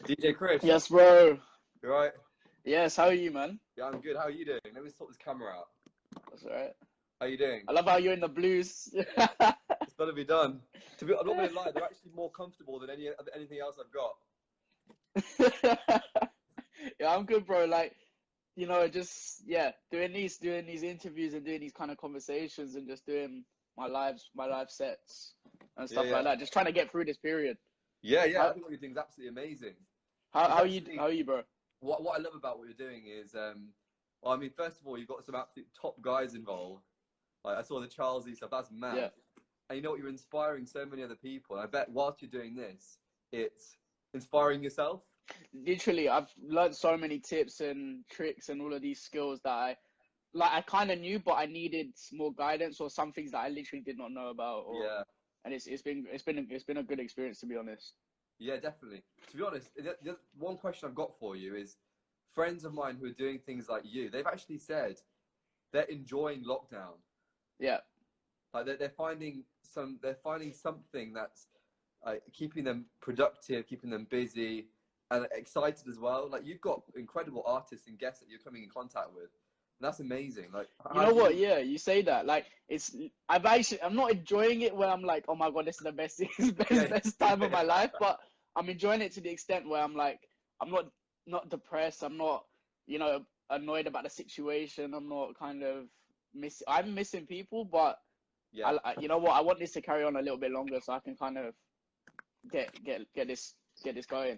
DJ Chris, Yes, bro. you right? Yes, how are you, man? Yeah, I'm good. How are you doing? Let me sort this camera out. That's all right. How are you doing? I love how you're in the blues. It's got to be done. I'm not going to lie, they're actually more comfortable than anything else I've got. Yeah, I'm good, bro. Like, just doing these interviews and doing these kind of conversations and just doing my live sets and stuff like that. Just trying to get through this period. Yeah, I think what you're doing is absolutely amazing. How are you, bro? What I love about what you're doing is, well, I mean, first of all, you've got some absolute top guys involved. Like I saw the Charlesy stuff. That's mad. Yeah. And you know what? You're inspiring so many other people. And I bet whilst you're doing this, it's inspiring yourself. Literally, I've learned so many tips and tricks and all of these skills that I kind of knew, but I needed more guidance or some things that I literally did not know about. And it's been a good experience, to be honest. Yeah, definitely. To be honest, the one question I've got for you is, friends of mine who are doing things like you, they've actually said they're enjoying lockdown. Yeah. Like they're finding something that's keeping them productive, keeping them busy, and excited as well. Like you've got incredible artists and guests that you're coming in contact with. And that's amazing. Like you know what? Yeah, you say that. Like I'm not enjoying it where I'm like, oh my god, this is the best best time of my life. But I'm enjoying it to the extent where I'm like, I'm not depressed. I'm not, annoyed about the situation. I'm not kind of I'm missing people, but yeah, you know what? I want this to carry on a little bit longer so I can kind of get this going.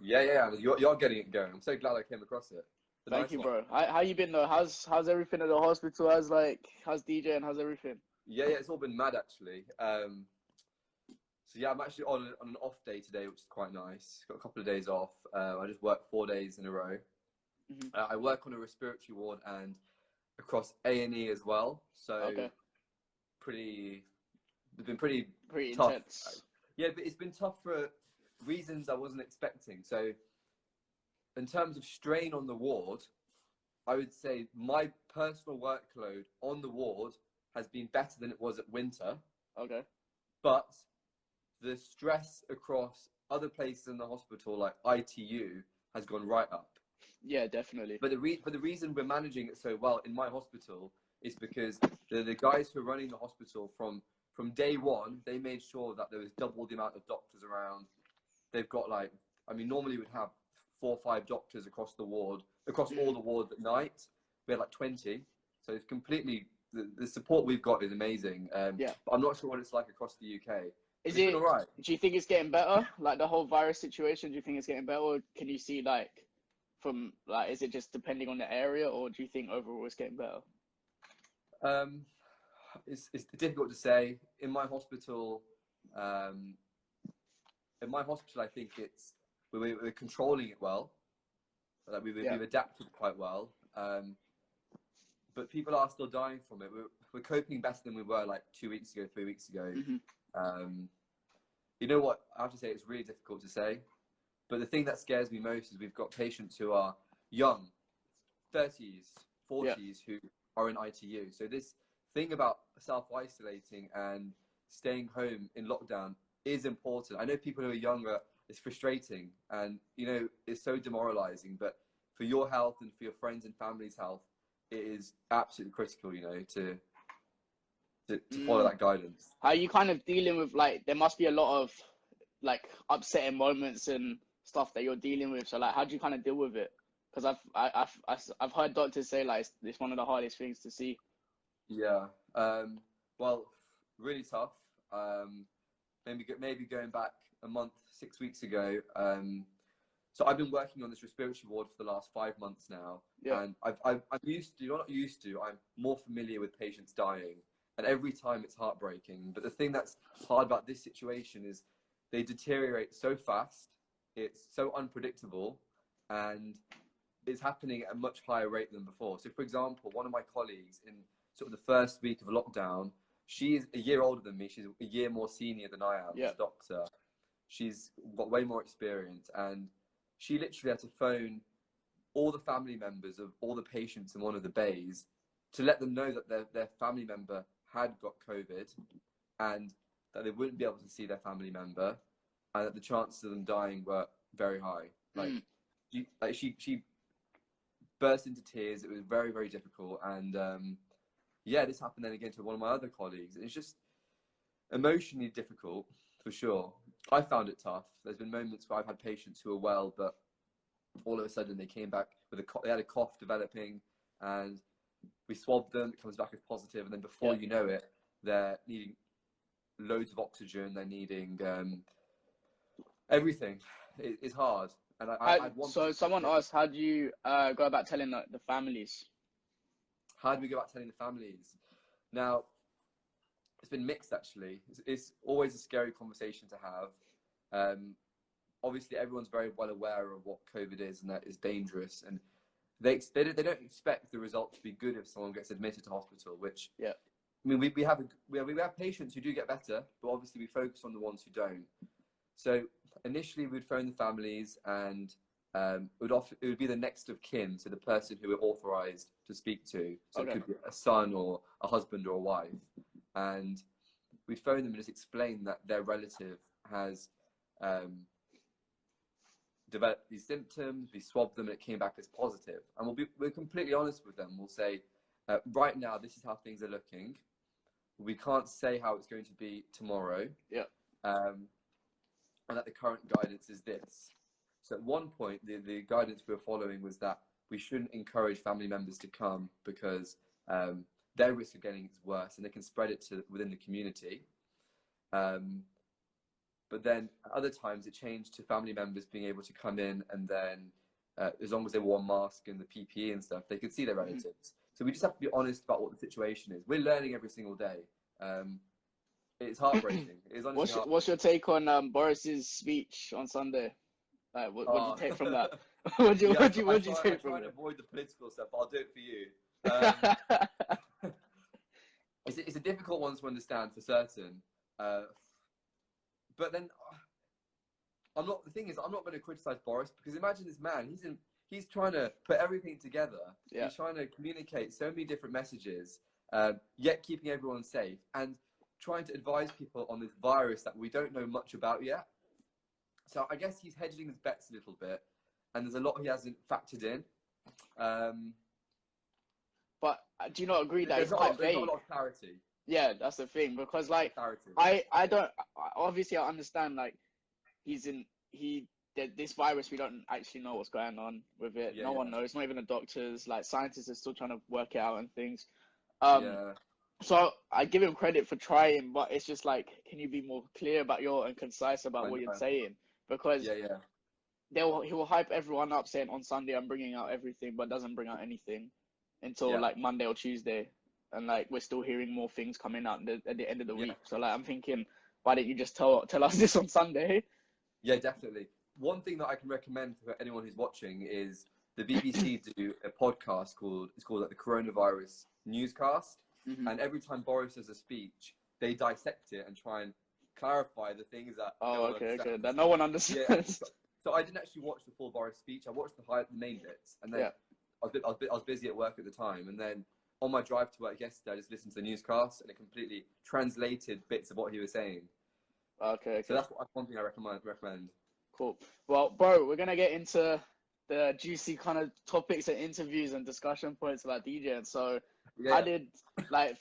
Yeah. You're getting it going. I'm so glad I came across it. Thank you, bro. How you been though? How's everything at the hospital? How's DJ and how's everything? Yeah, it's all been mad actually. So yeah, I'm actually on an off day today, which is quite nice. Got a couple of days off. I just worked 4 days in a row. I work on a respiratory ward and across A&E as well. So it's been pretty tough. Intense. Yeah, but it's been tough for reasons I wasn't expecting. So in terms of strain on the ward, I would say my personal workload on the ward has been better than it was at winter. Okay. But the stress across other places in the hospital, like ITU, has gone right up. Yeah, definitely. But the reason we're managing it so well in my hospital is because the guys who are running the hospital from day one, they made sure that there was double the amount of doctors around. They've got normally we'd have 4 or 5 doctors across the ward, across all the wards at night. We had like 20. So it's completely, the support we've got is amazing. But I'm not sure what it's like across the UK. Is it all right? Do you think it's getting better? Like the whole virus situation, do you think it's getting better? Or can you see is it just depending on the area, or do you think overall it's getting better? It's difficult to say. In my hospital, I think we're controlling it well. Like we've adapted quite well. But people are still dying from it. We're coping better than we were like 2 weeks ago, 3 weeks ago. You know what? I have to say it's really difficult to say. But the thing that scares me most is we've got patients who are young, 30s, 40s, who are in ITU. So this thing about self-isolating and staying home in lockdown is important. I know people who are younger, it's frustrating and, it's so demoralizing. But for your health and for your friends and family's health, it is absolutely critical, to follow that guidance. How are you kind of dealing with, there must be a lot of, upsetting moments and stuff that you're dealing with. So, how do you kind of deal with it? Because I've heard doctors say, it's one of the hardest things to see. Yeah. Well, really tough. Maybe going back a month, 6 weeks ago. So I've been working on this respiratory ward for the last 5 months now. Yeah. And I'm more familiar with patients dying. And every time it's heartbreaking. But the thing that's hard about this situation is they deteriorate so fast. It's so unpredictable. And it's happening at a much higher rate than before. So, for example, one of my colleagues in sort of the first week of lockdown, she's a year older than me. She's a year more senior than I am as a doctor. She's got way more experience. And she literally had to phone all the family members of all the patients in one of the bays to let them know that their family member had got COVID and that they wouldn't be able to see their family member and that the chances of them dying were very high. Like, she burst into tears. It was very, very difficult. And yeah, this happened then again to one of my other colleagues. It's just emotionally difficult, for sure. I found it tough. There's been moments where I've had patients who are well, but all of a sudden they came back with they had a cough developing, and we swabbed them. It comes back as positive, and then before you know it, they're needing loads of oxygen. They're needing everything. It's hard. And so someone asked, how do you go about telling the families? How do we go about telling the families? Now, it's been mixed, actually. It's always a scary conversation to have. Obviously, everyone's very well aware of what COVID is and that it's dangerous. And they don't expect the result to be good if someone gets admitted to hospital, which, I mean, we have patients who do get better, but obviously we focus on the ones who don't. So initially, we'd phone the families, and it would be the next of kin to the person who we're authorized to speak to. So it could be a son or a husband or a wife. And we'd phone them and just explain that their relative has developed these symptoms. We swabbed them and it came back as positive. And we're completely honest with them. We'll say, right now, this is how things are looking. We can't say how it's going to be tomorrow. And that the current guidance is this. So at one point, the guidance we were following was that we shouldn't encourage family members to come because their risk of getting it is worse, and they can spread it within the community. But then at other times, it changed to family members being able to come in, and then as long as they wore a mask and the PPE and stuff, they could see their relatives. So we just have to be honest about what the situation is. We're learning every single day. It's heartbreaking. It's honestly what's your take on Boris's speech on Sunday? What do you take from that? What do you take from it? I try and avoid the political stuff, but I'll do it for you. It's a difficult one to understand for certain. But then the thing is, I'm not going to criticize Boris, because imagine this man, he's trying to put everything together. He's trying to communicate so many different messages, yet keeping everyone safe, and trying to advise people on this virus that we don't know much about yet. So I guess he's hedging his bets a little bit, and there's a lot he hasn't factored in. But do you not agree that there's not a lot of clarity? Yeah, that's the thing, because like clarity. I don't, obviously I understand, like this virus, we don't actually know what's going on with it. No one knows, not even the doctors. Like, scientists are still trying to work it out and things. So I give him credit for trying, but it's just like, can you be more clear about and concise about what you're saying? Because he will hype everyone up saying on Sunday I'm bringing out everything, but doesn't bring out anything until like Monday or Tuesday, and like we're still hearing more things coming out at the end of the week. So like, I'm thinking, why didn't you just tell us this on Sunday? Yeah, definitely. One thing that I can recommend for anyone who's watching is the BBC do a podcast called like the Coronavirus Newscast. And every time Boris does a speech, they dissect it and try and clarify the things that that no one understands. So I didn't actually watch the full Boris speech. I watched the main bits, and then I was busy at work at the time, and then on my drive to work yesterday, I just listened to the newscast, and it completely translated bits of what he was saying. Okay. So that's one thing I recommend. Cool. Well, bro, we're gonna get into the juicy kind of topics and interviews and discussion points about DJing. So,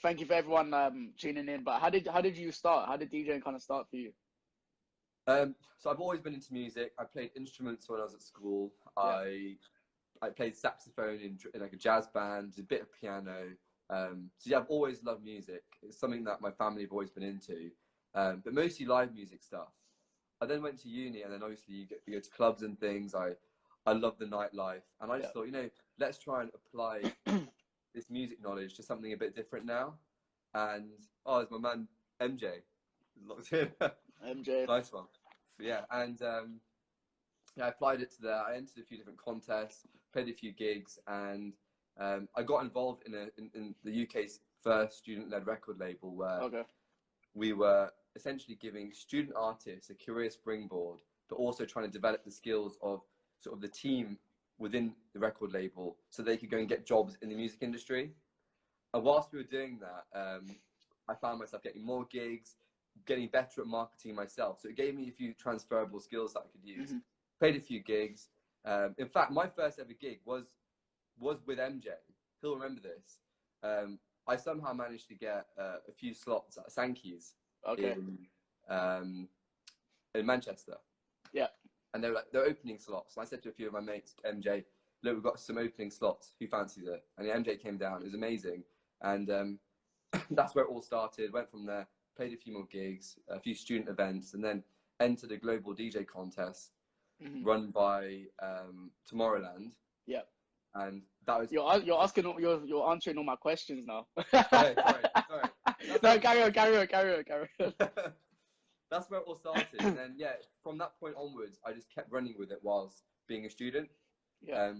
thank you for everyone tuning in. But how did you start? How did DJing kind of start for you? So I've always been into music. I played instruments when I was at school. I played saxophone in like a jazz band, a bit of piano. So I've always loved music. It's something that my family have always been into, but mostly live music stuff. I then went to uni, and then obviously you go to clubs and things. I love the nightlife, and I just thought, let's try and apply this music knowledge to something a bit different now. And there's my man MJ locked in. MJ, nice one. Yeah, and I applied it to there. I entered a few different contests, played a few gigs, and I got involved in the UK's first student-led record label, where we were essentially giving student artists a career springboard, but also trying to develop the skills of sort of the team within the record label, so they could go and get jobs in the music industry. And whilst we were doing that, I found myself getting more gigs, getting better at marketing myself. So it gave me a few transferable skills that I could use. played a few gigs. In fact, my first ever gig was with MJ. He'll remember this. I somehow managed to get a few slots at Sankey's in Manchester. Yeah. And they're opening slots. And I said to a few of my mates, MJ, look, we've got some opening slots. Who fancies it? And the MJ came down. It was amazing. And that's where it all started. Went from there, played a few more gigs, a few student events, and then entered a global DJ contest run by Tomorrowland. Yeah. And that was you're answering all my questions now. Sorry. No, carry on. That's where it all started. And then from that point onwards, I just kept running with it whilst being a student. Yeah.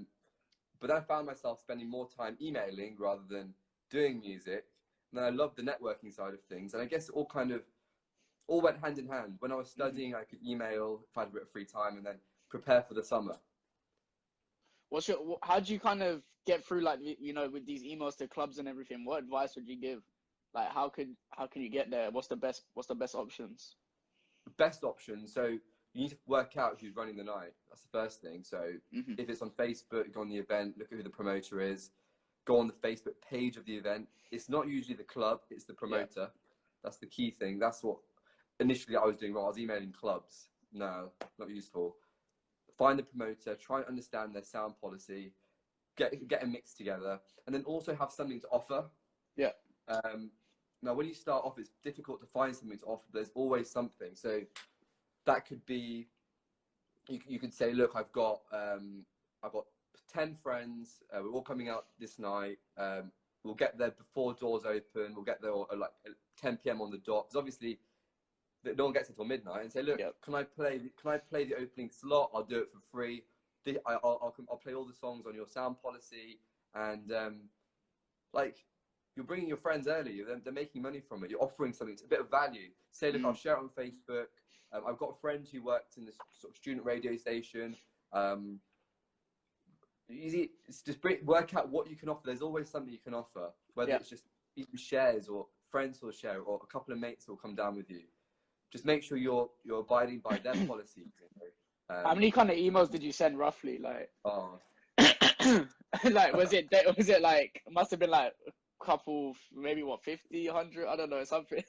But then I found myself spending more time emailing rather than doing music. And then I loved the networking side of things. And I guess it all went hand in hand. When I was studying, I could email if I had a bit of free time, and then prepare for the summer. How do you kind of get through, like, you know, with these emails to clubs and everything? What advice would you give? Like, how can you get there? What's the best options? Best option. So you need to work out who's running the night. That's the first thing. So if it's on Facebook, go on the event, look at who the promoter is, go on the Facebook page of the event. It's not usually the club, it's the promoter. Yeah. That's the key thing. That's what initially I was doing wrong. I was emailing clubs. No, not useful. Find the promoter, try and understand their sound policy, get a mix together, and then also have something to offer. Yeah. Now, when you start off, it's difficult to find something to offer. There's always something. So that could be, you could say, look, I've got 10 friends. We're all coming out this night. We'll get there before doors open. We'll get there like 10 p.m. on the dot. Because obviously, no one gets until midnight. And say, look, can I play the opening slot? I'll do it for free. I'll play all the songs on your sound policy. And like, you're bringing your friends early. They're making money from it. You're offering something, a bit of value. Say, look, I'll share it on Facebook. I've got a friend who works in this sort of student radio station. It's just work out what you can offer. There's always something you can offer, whether it's just even shares or friends will share, or a couple of mates will come down with you. Just make sure you're abiding by their policies. How many kind of emails did you send roughly? Like, like was it like, must have been like a couple, maybe 50, 100? I don't know, something.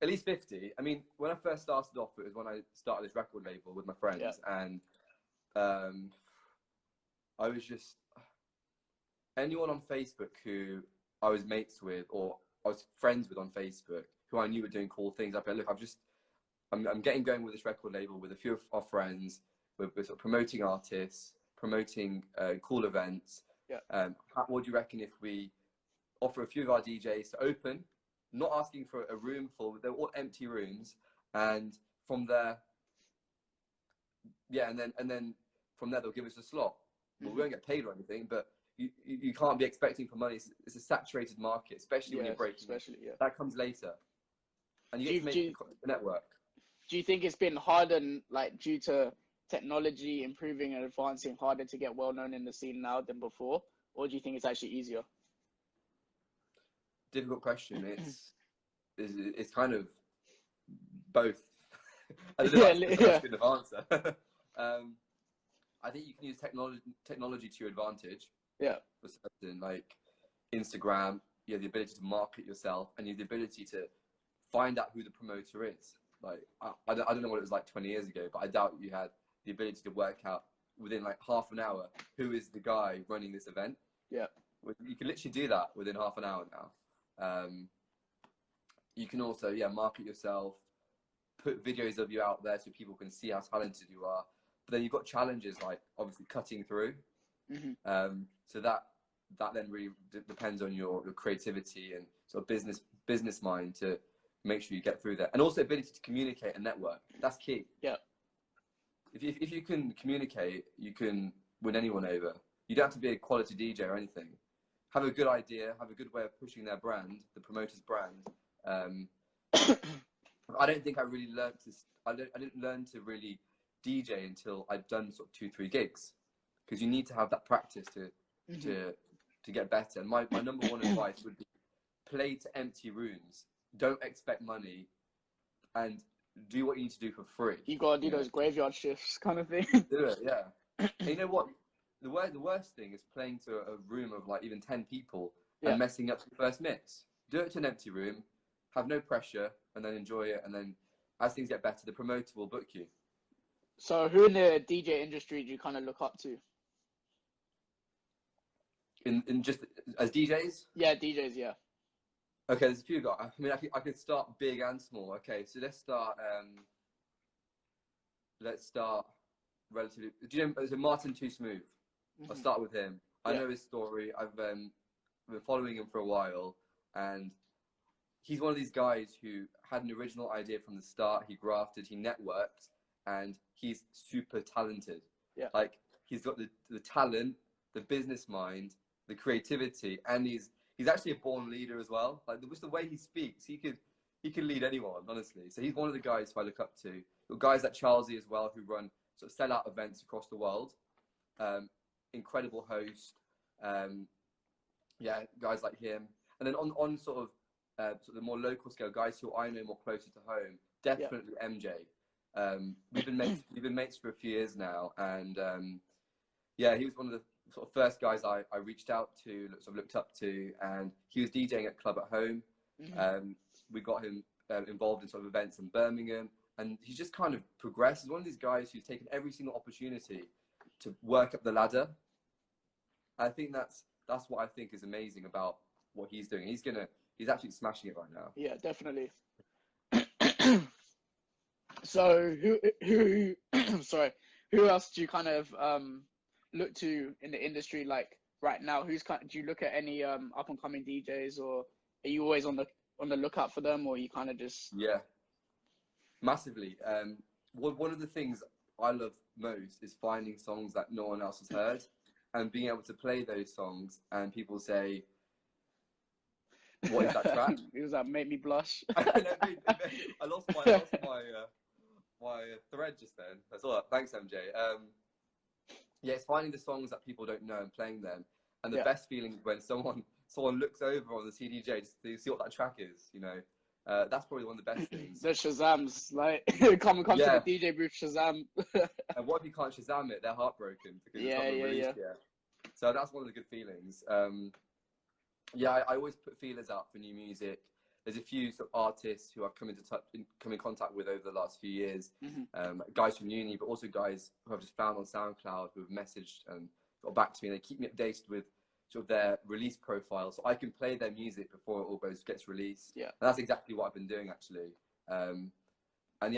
At least 50. I mean, when I first started off, it was when I started this record label with my friends, and I was just, anyone on Facebook who I was mates with or I was friends with on Facebook who I knew were doing cool things, I'd be like, look, I'm getting going with this record label with a few of our friends. We're sort of promoting artists, promoting cool events. Yeah. What do you reckon if we offer a few of our DJs to open, not asking for a room full, they're all empty rooms, and from there, and then from there they'll give us a slot. Well, we won't get paid or anything, but you can't be expecting for money. It's a saturated market, especially when you're breaking. That comes later, and you get to make the network. Do you think it's been harder, like, due to technology improving and advancing, harder to get well known in the scene now than before, or do you think it's actually easier? Difficult question. It's kind of both. That's a good answer. I think you can use technology to your advantage. Yeah. For certain, like Instagram, you have the ability to market yourself, and you have the ability to find out who the promoter is. Like, I don't know what it was like 20 years ago, but I doubt you had the ability to work out within like half an hour who is the guy running this event. Yeah. You can literally do that within half an hour now. You can also, market yourself, put videos of you out there so people can see how talented you are. But then you've got challenges like obviously cutting through. So that then really depends on your creativity and sort of business mind to make sure you get through that. And also ability to communicate and network. That's key. Yeah. If you can communicate, you can win anyone over. You don't have to be a quality DJ or anything. Have a good idea, have a good way of pushing their brand, the promoter's brand. I don't think I really learned to. I didn't learn to really DJ until I'd done sort of 2-3 gigs, because you need to have that practice to get better. And my number one advice would be play to empty rooms. Don't expect money, and do what you need to do for free. You gotta do those graveyard shifts kind of thing. Do it, yeah. And you know what? The worst thing is playing to a room of like even 10 people and messing up the first mix. Do it to an empty room, have no pressure, and then enjoy it. And then as things get better, the promoter will book you. So who in the DJ industry do you kind of look up to? In just as DJs? Yeah, DJs, yeah. Okay, there's a few guys. I mean, I could start big and small. Okay, so let's start relatively. Do you know, so Martin Too Smooth? I'll start with him. I know his story. I've been following him for a while, and he's one of these guys who had an original idea from the start. He grafted, he networked, and he's super talented. Yeah. Like, he's got the talent, the business mind, the creativity, and he's actually a born leader as well. Like, just the way he speaks, he could lead anyone, honestly. So he's one of the guys who I look up to. Got guys like Charlesy as well, who run sort of sell-out events across the world. Incredible host. Guys like him. And then on sort of the more local scale, guys who I know more closer to home, definitely MJ. We've been mates for a few years now, and he was one of the sort of first guys I reached out to, sort of looked up to, and he was DJing at Club at Home. We got him involved in sort of events in Birmingham, and he's just kind of progressed. He's one of these guys who's taken every single opportunity to work up the ladder. I think that's what I think is amazing about what he's doing. He's absolutely smashing it right now. Yeah, definitely. So who who else do you kind of look to in the industry, like right now? Do you look at any up and coming DJs, or are you always on the lookout for them, or you kind of just? Yeah, massively. One of the things I love most is finding songs that no one else has heard, and being able to play those songs, and people say, "What is that track?" Does that make me blush? I lost my thread just then. That's all. Thanks, MJ. It's finding the songs that people don't know and playing them, and the best feeling is when someone looks over on the CDJ to see what that track is. You know, that's probably one of the best things. The Shazams, like come to the DJ booth, Shazam. And what if you can't Shazam it? They're heartbroken because it's not been released yet. So that's one of the good feelings. I always put feelers out for new music. There's a few sort of artists who I've come in contact with over the last few years. Guys from uni, but also guys who I've just found on SoundCloud who have messaged and got back to me. And they keep me updated with sort of their release profile, so I can play their music before it all gets released. Yeah, and that's exactly what I've been doing actually. And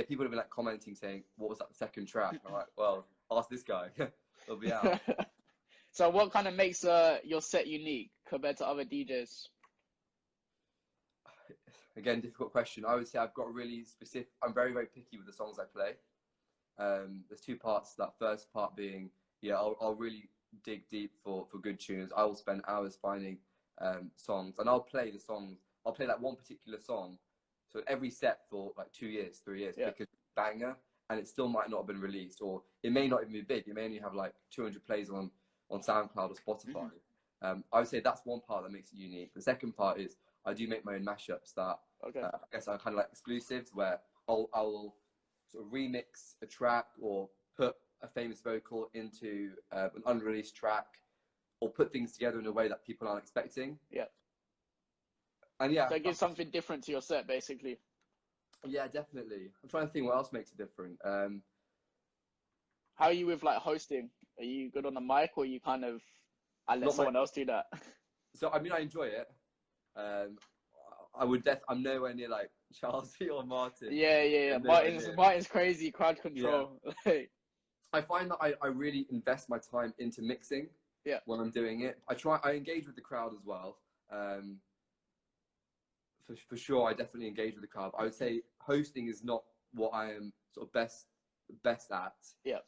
people have been like commenting saying, "What was that second track?" I'm like, "Well, ask this guy. It'll be out." So, what kind of makes your set unique compared to other DJs? Again, difficult question. I would say I've got really specific. I'm very, very picky with the songs I play. There's two parts. That first part being, I'll really dig deep for good tunes. I will spend hours finding songs, and I'll play the songs. I'll play like one particular song, so every set for like 2 years, 3 years, because it's a banger, and it still might not have been released, or it may not even be big. It may only have like 200 plays on SoundCloud or Spotify. I would say that's one part that makes it unique. The second part is I do make my own mashups that I guess are kind of like exclusives, where I'll sort of remix a track or put a famous vocal into an unreleased track, or put things together in a way that people aren't expecting. Yeah. And so it gives something different to your set, basically. Yeah, definitely. I'm trying to think what else makes it different. How are you with like hosting? Are you good on the mic, or you kind of let someone else do that? So I mean, I enjoy it. I'm nowhere near like Charlesy or Martin. Yeah. Martin's crazy, crowd control. Yeah. I find that I really invest my time into mixing. Yeah. When I'm doing it, I engage with the crowd as well. For sure, I definitely engage with the crowd. I would say hosting is not what I am sort of best at. Yeah.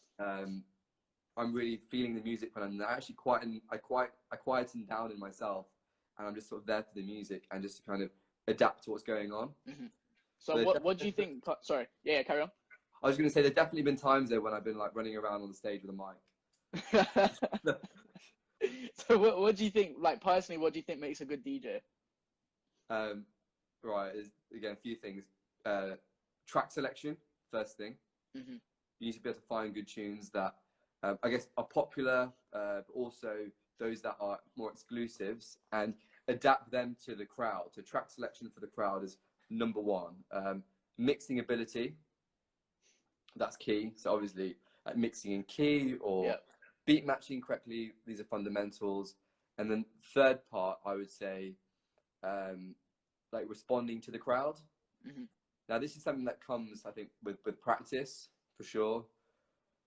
I'm really feeling the music when I'm there. Actually, I quieten down in myself, and I'm just sort of there for the music and just to kind of adapt to what's going on. So what do you think? Sorry, carry on. I was going to say there's definitely been times though when I've been like running around on the stage with a mic. So what do you think? Like personally, what do you think makes a good DJ? Right, again a few things. track selection, first thing. Mm-hmm. You need to be able to find good tunes that I guess are popular, but also those that are more exclusives, and adapt them to the crowd. So track selection for the crowd is number one. Mixing ability, that's key. So obviously mixing in key or beat matching correctly, these are fundamentals. And then third part, I would say, like responding to the crowd. Mm-hmm. Now this is something that comes, I think, with practice for sure.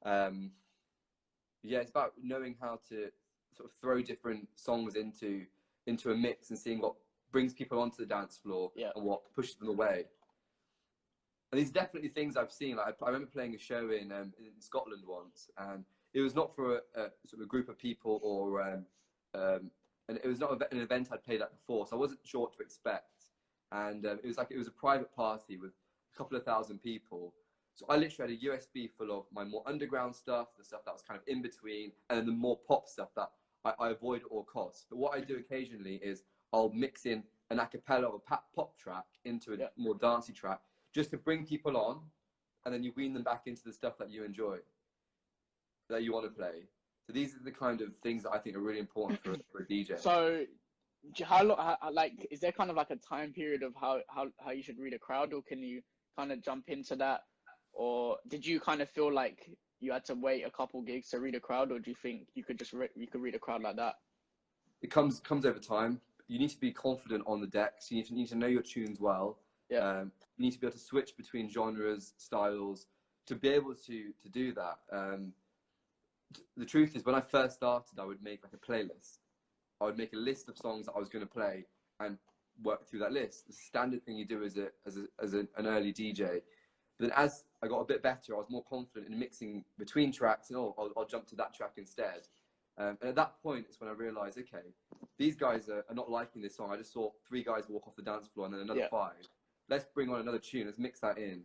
Yeah, it's about knowing how to sort of throw different songs into a mix and seeing what brings people onto the dance floor and what pushes them away. And these are definitely things I've seen. Like I remember playing a show in Scotland once, and it was not for a sort of a group of people or and it was not an event I'd played at before, so I wasn't sure what to expect. And it was a private party with a couple of thousand people. So I literally had a USB full of my more underground stuff, the stuff that was kind of in between, and then the more pop stuff that I avoid at all costs. But what I do occasionally is I'll mix in an a cappella or pop track into a more dancey track, just to bring people on, and then you wean them back into the stuff that you enjoy, that you want to play. So these are the kind of things that I think are really important for a DJ. So how like, is there kind of like a time period of how you should read a crowd, or can you kind of jump into that? Or did you kind of feel like you had to wait a couple gigs to read a crowd, or do you think you could just you could read a crowd like that? It comes over time. You need to be confident on the decks. You need to know your tunes well. Yeah. You need to be able to switch between genres, styles, to be able to do that. The truth is, when I first started, I would make like a playlist. I would make a list of songs that I was going to play and work through that list. The standard thing you do as an early DJ. But then as I got a bit better, I was more confident in mixing between tracks, and I'll jump to that track instead. And at that point, it's when I realized, okay, these guys are not liking this song. I just saw 3 guys walk off the dance floor and then another 5. Let's bring on another tune. Let's mix that in.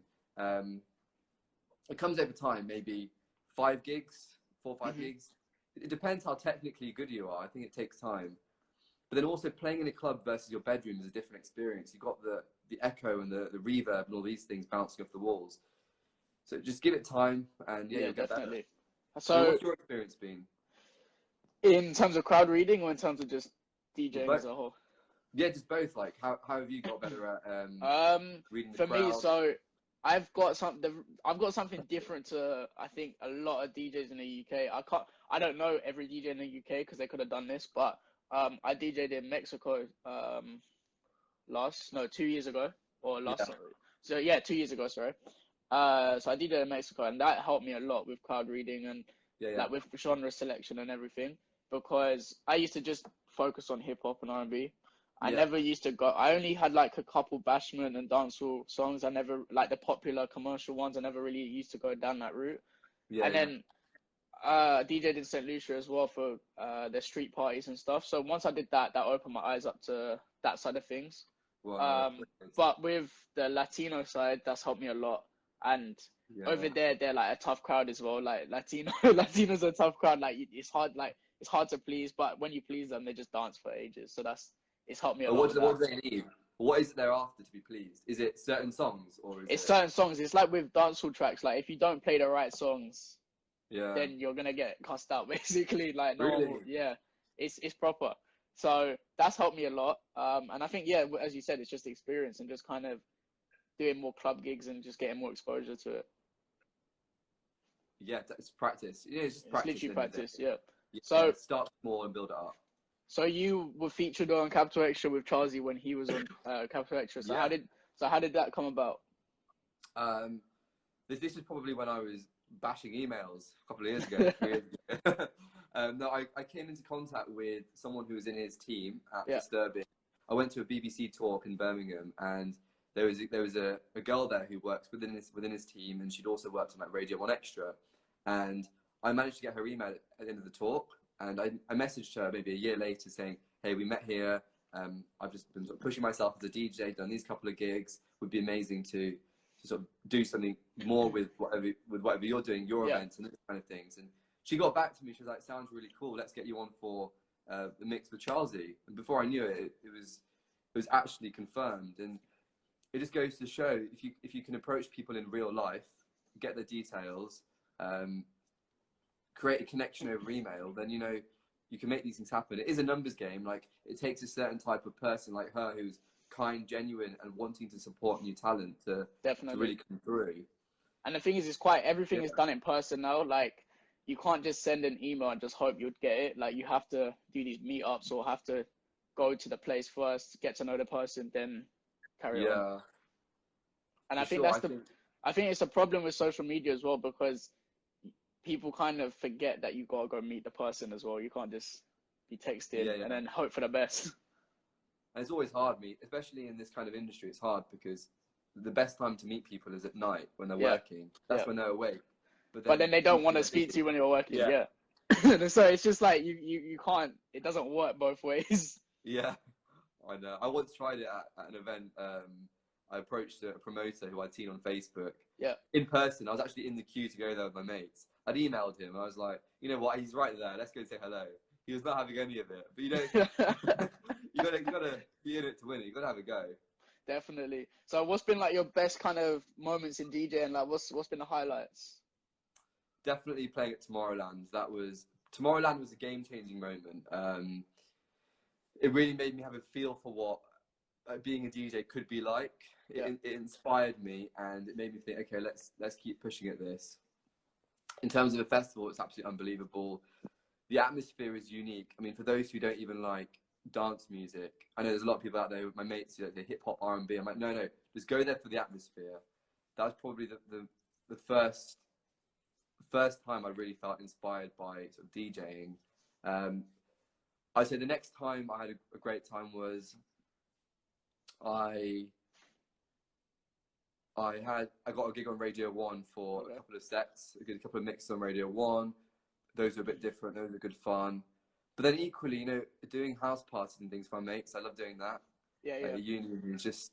It comes over time, maybe 5 gigs, 4 or 5 gigs. It depends how technically good you are. I think it takes time. But then also playing in a club versus your bedroom is a different experience. You've got the echo and the reverb and all these things bouncing off the walls. So just give it time, and you'll get definitely better. So what's your experience been? In terms of crowd reading, or in terms of just DJing as a whole? Yeah, just both. Like, how have you got better at reading the crowd? For me, so I've got something different to, I think, a lot of DJs in the UK. I don't know every DJ in the UK because they could have done this, but I DJ'd in Mexico 2 years ago, or last. Yeah. So yeah, 2 years ago. Sorry. So I DJ'd in Mexico, and that helped me a lot with crowd reading and like with genre selection and everything. Because I used to just focus on hip hop and R&B. I never used to go. I only had like a couple bashment and dancehall songs. I never, like the popular commercial ones, I never really used to go down that route. And then DJ'd in St. Lucia as well for their street parties and stuff. So once I did that, that opened my eyes up to that side of things. Wow. But with the Latino side, that's helped me a lot. And over there, they're like a tough crowd as well. Like Latinos are a tough crowd. Like it's hard to please, but when you please them, they just dance for ages. So it's helped me a lot. What do they need? What is it they're after to be pleased? Is it certain songs, or is it certain songs? It's like with dancehall tracks. Like if you don't play the right songs, then you're gonna get cussed out basically. Like it's proper. So that's helped me a lot. And I think as you said, it's just experience and just kind of doing more club gigs and just getting more exposure to it. Yeah, it's practice. Yeah, it's just practice. It's literally practice. Yeah. So start small and build it up. So you were featured on Capital Extra with Charlie when he was on Capital Extra. So how did that come about? This is probably when I was bashing emails a couple of years ago, 3 years ago. No, I came into contact with someone who was in his team at Disturbing. I went to a BBC talk in Birmingham, and there was a girl there who works within his team, and she'd also worked on like Radio 1 Extra. And I managed to get her email at the end of the talk, and I messaged her maybe a year later saying, hey, we met here. I've just been sort of pushing myself as a DJ, done these couple of gigs. Would be amazing to sort of do something more with whatever you're doing, your events and those kind of things. And she got back to me. She was like, sounds really cool. Let's get you on for the mix with Charlie. And before I knew it, it was actually confirmed. And it just goes to show if you can approach people in real life, get their details, create a connection over email, then you can make these things happen. It is a numbers game. Like, it takes a certain type of person like her who's kind, genuine, and wanting to support new talent to really come through. And the thing is, everything is done in person now. Like, you can't just send an email and just hope you'd get it. Like, you have to do these meetups or have to go to the place first, get to know the person, then carry on. And I think I think it's a problem with social media as well, because people kind of forget that you gotta go meet the person as well. You can't just be texting and then hope for the best. And it's always hard, especially in this kind of industry. It's hard because the best time to meet people is at night when they're working. That's when they're awake. But then they don't want to speak to you when you're working. Yeah. So it's just like you can't. It doesn't work both ways. Yeah, I know. I once tried it at an event. I approached a promoter who I'd seen on Facebook. Yeah. In person, I was actually in the queue to go there with my mates. I'd emailed him. I was like, you know what? He's right there. Let's go say hello. He was not having any of it. But you gotta be in it to win it. You gotta have a go. Definitely. So, what's been like your best kind of moments in DJing? Like, what's been the highlights? Definitely playing at Tomorrowland. Tomorrowland was a game-changing moment. It really made me have a feel for what being a DJ could be like. It inspired me, and it made me think, okay, let's keep pushing at this. In terms of a festival, it's absolutely unbelievable. The atmosphere is unique. I mean, for those who don't even like dance music, I know there's a lot of people out there, my mates, they hip hop, R&B. I'm like, no, just go there for the atmosphere. That was probably the first time I really felt inspired by sort of DJing. I'd say the next time I had a great time was I got a gig on Radio 1 for a couple of sets. I did a couple of mixes on Radio 1. Those were a bit different. Those were good fun. But then equally, doing house parties and things for my mates, I love doing that. Yeah. Union, just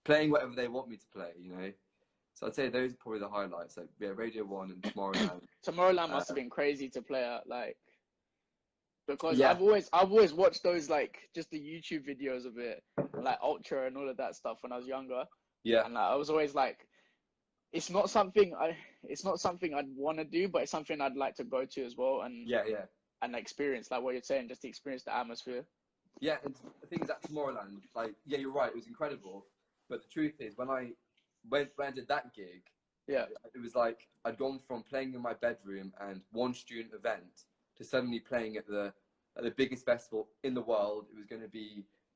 playing whatever they want me to play, So I'd say those are probably the highlights. Like, Radio 1 and Tomorrowland. Tomorrowland must have been crazy to play at, like, because I've always watched those, like, just the YouTube videos of it, like Ultra and all of that stuff when I was younger. Yeah. And I was always like, it's not something I'd want to do, but it's something I'd like to go to as well. And and experience, like what you're saying, just to experience the atmosphere. Yeah, and the thing is at Tomorrowland, like, you're right, it was incredible. But the truth is, when I did that gig, it was like I'd gone from playing in my bedroom and one student event to suddenly playing at the biggest festival in the world.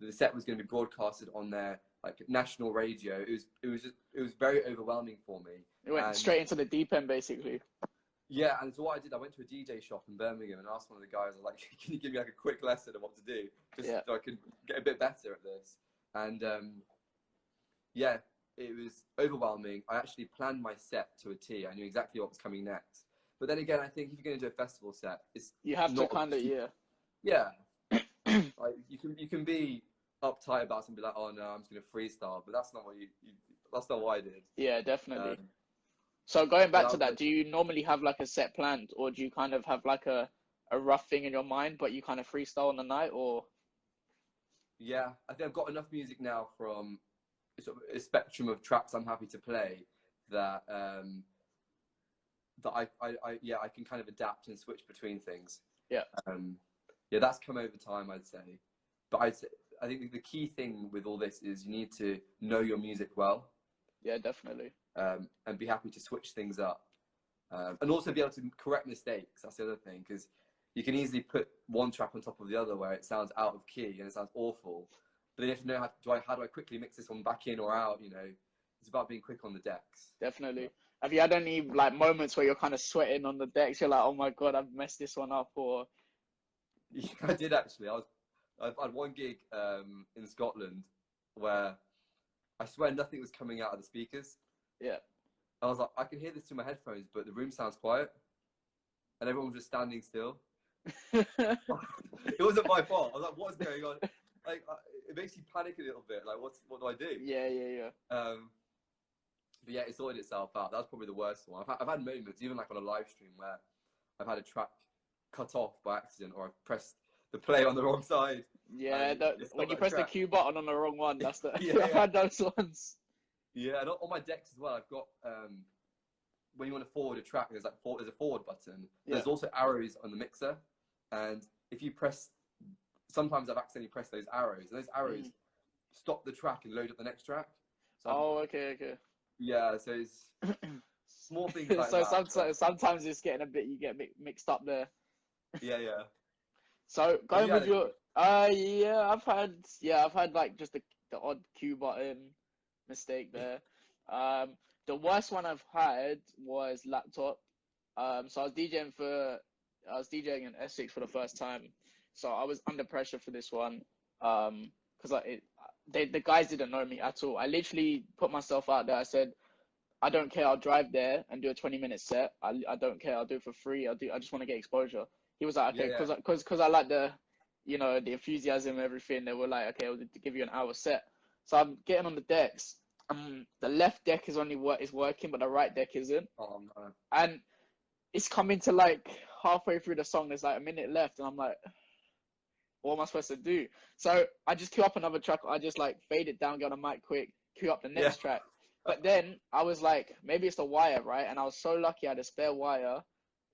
The set was going to be broadcasted on their like national radio. It was very overwhelming for me. It went straight into the deep end, basically. Yeah, and so what I did, I went to a DJ shop in Birmingham and asked one of the guys, I was like, can you give me like a quick lesson of what to do, just so I could get a bit better at this? And it was overwhelming. I actually planned my set to a T. I knew exactly what was coming next. But then again, I think if you're going to do a festival set, you have to kind of like you can be uptight about something like, oh no, I'm just going to freestyle, but that's not what I did. Yeah, definitely. So going back to that, do you normally have like a set planned, or do you kind of have like a rough thing in your mind, but you kind of freestyle on the night, or? Yeah, I think I've got enough music now from sort of a spectrum of tracks I'm happy to play that I can kind of adapt and switch between things. Yeah. That's come over time, I'd say. But I think the key thing with all this is you need to know your music well. Yeah, definitely. And be happy to switch things up. And also be able to correct mistakes. That's the other thing, because you can easily put one track on top of the other where it sounds out of key and it sounds awful. But then you have to know how do I quickly mix this one back in or out, It's about being quick on the decks. Definitely. Have you had any like moments where you're kind of sweating on the decks? You're like, oh my God, I've messed this one up, or? Yeah, I did actually. I had one gig in Scotland where I swear nothing was coming out of the speakers. Yeah. I was like, I can hear this through my headphones, but the room sounds quiet. And everyone was just standing still. It wasn't my fault. I was like, what's going on? Like, it makes you panic a little bit. Like, what do I do? Yeah. But yeah, it sorted itself out. That was probably the worst one. I've had moments, even like on a live stream, where I've had a track cut off by accident, or I've pressed the play on the wrong side. Yeah, when you press the track. Q button on the wrong one, that's the Yeah, I've had those ones. Yeah, and on my decks as well, I've got when you want to forward a track, there's a forward button. Yeah. There's also arrows on the mixer, and if you press, sometimes I've accidentally pressed those arrows, and those arrows stop the track and load up the next track. So okay. Yeah, so it's small things like so that. sometimes it's getting you get mixed up there. Yeah. So going with your I've had like just the odd Q button mistake there. The worst one I've had was laptop. So I was DJing in Essex for the first time. So I was under pressure for this one. Because the guys didn't know me at all. I literally put myself out there. I said, I don't care. I'll drive there and do a 20-minute set. I don't care. I'll do it for free. I just want to get exposure. He was like, okay, because I like the enthusiasm and everything. They were like, okay, I'll give you an hour set. So I'm getting on the decks. The left deck is working, but the right deck isn't. Oh no. And it's coming to like halfway through the song. There's like a minute left, and I'm like, what am I supposed to do? So I just queue up another track. I just like fade it down, get on the mic quick, queue up the next track. But then I was like, maybe it's the wire, right? And I was so lucky I had a spare wire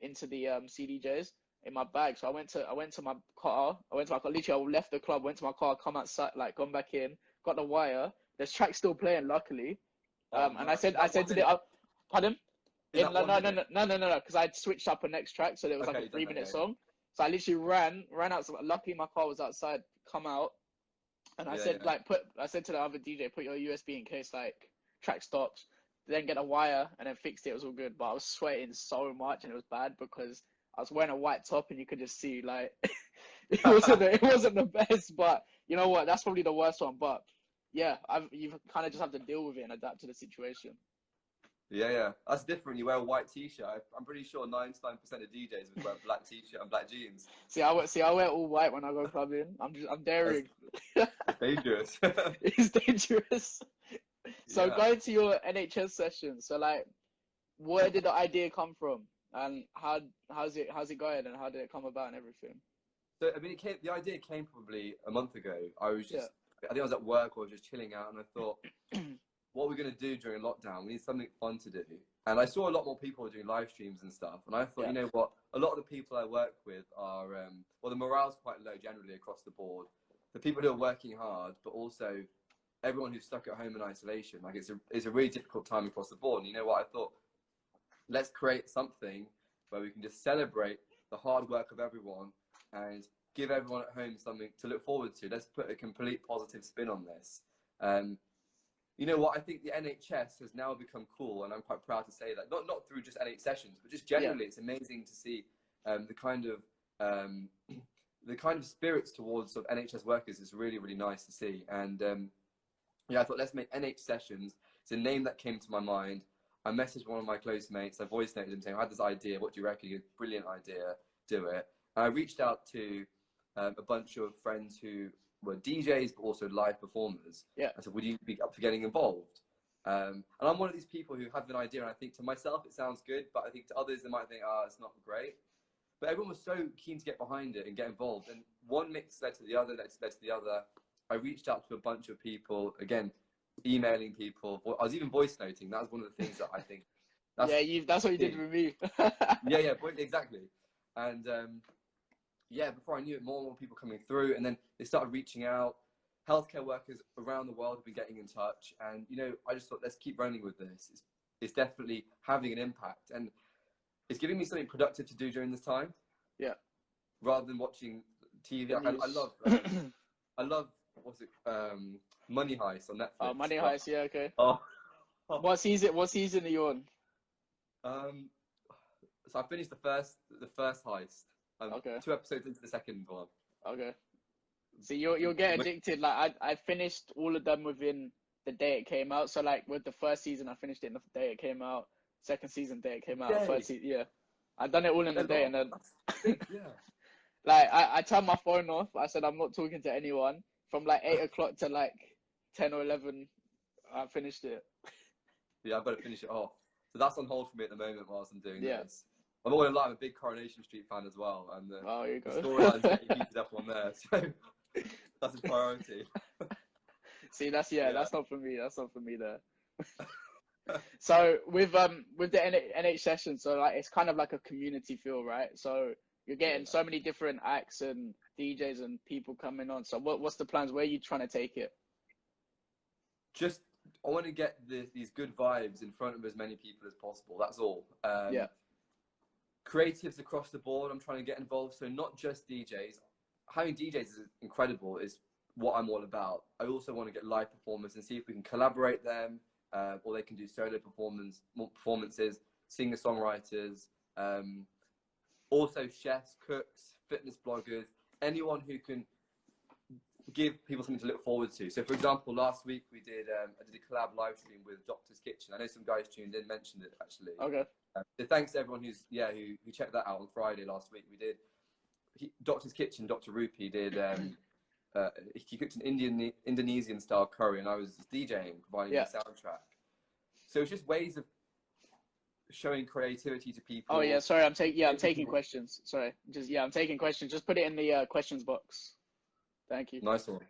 into the CDJs in my bag. So I went to my car. Literally, I left the club, went to my car, come outside, like gone back in, got the wire. There's tracks still playing, luckily. And I said to the pardon? No, because I switched up a next track, so there was like a 3-minute song. So I literally ran out. So luckily my car was outside. Come out, and I said to the other DJ, put your USB in case like track stops. Then get a wire and then fixed it. It was all good. But I was sweating so much, and it was bad because I was wearing a white top, and you could just see like it wasn't the best. But you know what? That's probably the worst one. But yeah, you kind of just have to deal with it and adapt to the situation. Yeah, that's different. You wear a white t-shirt. I'm pretty sure 99% of DJs would wear a black t-shirt and black jeans. See, I wear all white when I go clubbing. I'm daring. It's dangerous. It's dangerous. So going to your NHS session. So like, where did the idea come from, and how's it going, and how did it come about and everything? So I mean, the idea came probably a month ago. I think I was at work or just chilling out, and I thought, what are we going to do during lockdown? We need something fun to do. And I saw a lot more people doing live streams and stuff. And I thought, you know what? A lot of the people I work with are, the morale's quite low generally across the board. The people who are working hard, but also everyone who's stuck at home in isolation. Like it's a really difficult time across the board. And you know what? I thought, let's create something where we can just celebrate the hard work of everyone and give everyone at home something to look forward to. Let's put a complete positive spin on this. You know what? I think the NHS has now become cool, and I'm quite proud to say that. Not through just NH sessions, but just generally, it's amazing to see the kind of spirits towards sort of NHS workers is really, really nice to see. And I thought, let's make NH sessions. It's a name that came to my mind. I messaged one of my close mates. I voice noted him saying, I had this idea. What do you reckon? Brilliant idea. Do it. And I reached out to a bunch of friends who were DJs, but also live performers. I said, would you be up for getting involved? And I'm one of these people who have an idea, and I think to myself it sounds good, but I think to others they might think, it's not great. But everyone was so keen to get behind it and get involved, and one mix led to the other, led to the other. I reached out to a bunch of people, again, emailing people. I was even voice noting. That was one of the things that I think. That's what you did with me. Exactly. And before I knew it, more and more people coming through, and then they started reaching out. Healthcare workers around the world have been getting in touch, and I just thought, let's keep running with this. It's definitely having an impact, and it's giving me something productive to do during this time. Yeah. Rather than watching TV, I love what's it? Money Heist on Netflix. Oh, Money Heist, yeah, okay. Oh. What season are you on? So I finished the first heist. Okay. 2 episodes into the second one. Okay. So you'll get addicted. Like I finished all of them within the day it came out. So like with the first season, I finished it in the day it came out. Second season, day it came out. Third season, I done it all in the day, and then like I turned my phone off. I said I'm not talking to anyone from like 8 o'clock to like 10 or 11. I finished it. Yeah, I've got to finish it off. So that's on hold for me at the moment whilst I'm doing this. I'm all in line. I'm a big Coronation Street fan as well, and the you go. storylines getting heated up on there, so that's a priority. See, that's not for me. That's not for me there. So with the NH session, so like it's kind of like a community feel, right? So you're getting so many different acts and DJs and people coming on. So what's the plans? Where are you trying to take it? Just I want to get these good vibes in front of as many people as possible. That's all. Creatives across the board, I'm trying to get involved. So not just DJs. Having DJs is incredible. Is what I'm all about. I also want to get live performers and see if we can collaborate them. Or they can do solo performances, singer-songwriters, also chefs, cooks, fitness bloggers, anyone who can give people something to look forward to. So, for example, last week I did a collab live stream with Doctor's Kitchen. I know some guys tuned in, mentioned it actually. Okay. So thanks to everyone who checked that out on Friday last week. We did Doctor's Kitchen. Dr. Rupi did. He cooked an Indonesian style curry, and I was DJing, providing the soundtrack. So it's just ways of showing creativity to people. Oh yeah, sorry, I'm taking questions. Sorry, I'm taking questions. Just put it in the questions box. Thank you. Nice one.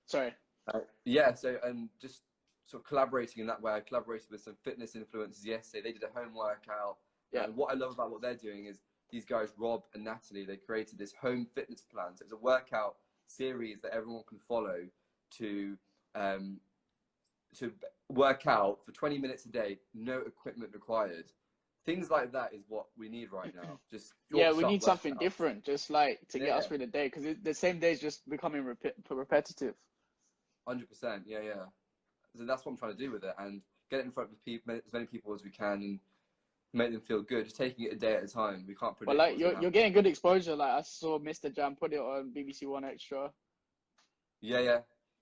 Sorry. So just sort of collaborating in that way. I collaborated with some fitness influencers yesterday. They did a home workout. Yeah. And what I love about what they're doing is these guys, Rob and Natalie, they created this home fitness plan. So it's a workout series that everyone can follow to work out for 20 minutes a day, no equipment required. Things like that is what we need right now. Just we need something different, just like to get us through the day, because the same day is just becoming repetitive. 100%, yeah. So that's what I'm trying to do with it, and get it in front of people, as many people as we can, and make them feel good. Just taking it a day at a time. We can't predict. But like you're getting good exposure. Like I saw Mr. Jam put it on BBC One Extra. Yeah.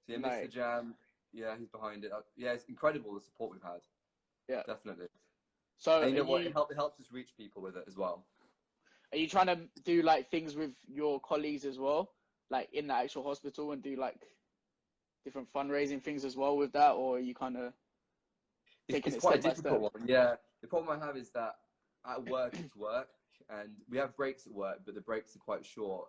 So Mr. Jam, he's behind it. It's incredible the support we've had. Yeah, definitely. So and you know what? It helps us reach people with it as well. Are you trying to do like things with your colleagues as well, like in the actual hospital, and do like different fundraising things as well with that, or are you kind of taking it step by step? One. Yeah, the problem I have is that at work it's work, and we have breaks at work, but the breaks are quite short.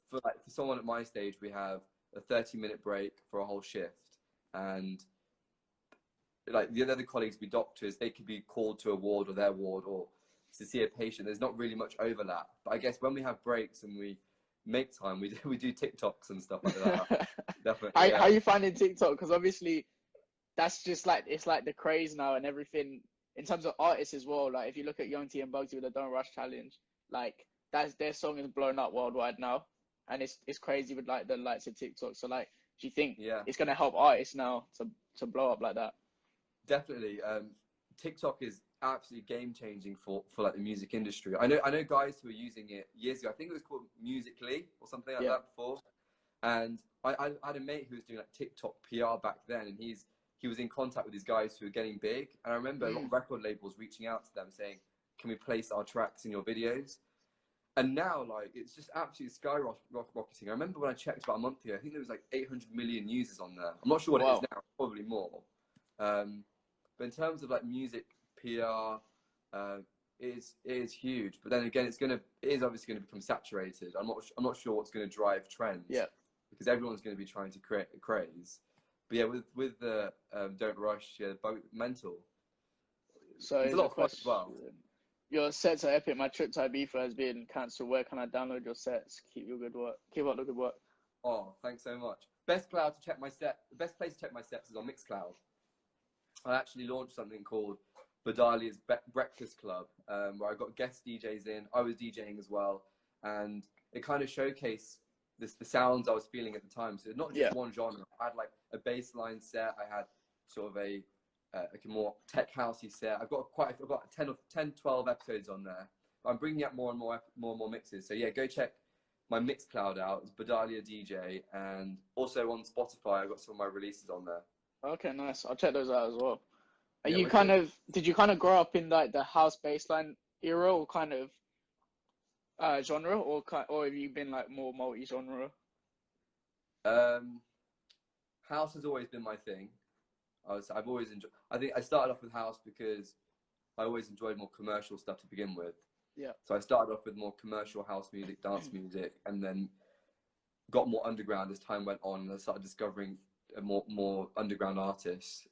For someone at my stage, we have a 30-minute break for a whole shift, and like the other colleagues be doctors, they could be called to a ward or their ward or to see a patient. There's not really much overlap, but I guess when we have breaks and we make time, we do TikToks and stuff like that. Definitely. How are you finding TikTok? Because obviously that's just like, it's like the craze now and everything in terms of artists as well. Like if you look at Young T and Bugsy with the Don't Rush challenge, like their song is blown up worldwide now, and it's crazy with like the likes of TikTok. So like, do you think it's gonna help artists now to blow up like that? Definitely. TikTok is absolutely game changing for like the music industry. I know guys who were using it years ago. I think it was called Musical.ly or something like that before. And I had a mate who was doing like TikTok PR back then, and he was in contact with these guys who were getting big. And I remember a lot of record labels reaching out to them saying, "Can we place our tracks in your videos?" And now, like, it's just absolutely skyrocketing. I remember when I checked about a month ago, I think there was like 800 million users on there. I'm not sure what it is now, probably more. But in terms of like music PR, it is huge. But then again, it is obviously going to become saturated. I'm not sure what's going to drive trends. Yeah. Because everyone's going to be trying to create a craze. But yeah, with the Don't Rush, mental. So it's a lot of fun as well. Your sets are epic. My trip to Ibiza has been cancelled. Where can I download your sets? Keep up the good work. Oh, thanks so much. Best place to check my sets is on Mixcloud. I actually launched something called Bodalia's Breakfast Club, where I got guest DJs in. I was DJing as well, and it kind of showcased the sounds I was feeling at the time. So it's not just one genre. I had like a bassline set. I had sort of a more tech housey set. I've got 10, 12 episodes on there. I'm bringing out more and more mixes. So yeah, go check my Mixcloud out. It's Bodalia DJ, and also on Spotify, I've got some of my releases on there. Okay, nice. I'll check those out as well. Did you kind of grow up in like the house bassline era, or kind of genre, or have you been like more multi-genre? House has always been my thing. I've always enjoyed. I think I started off with house because I always enjoyed more commercial stuff to begin with. Yeah. So I started off with more commercial house music, dance music, and then got more underground as time went on, and I started discovering more underground artists.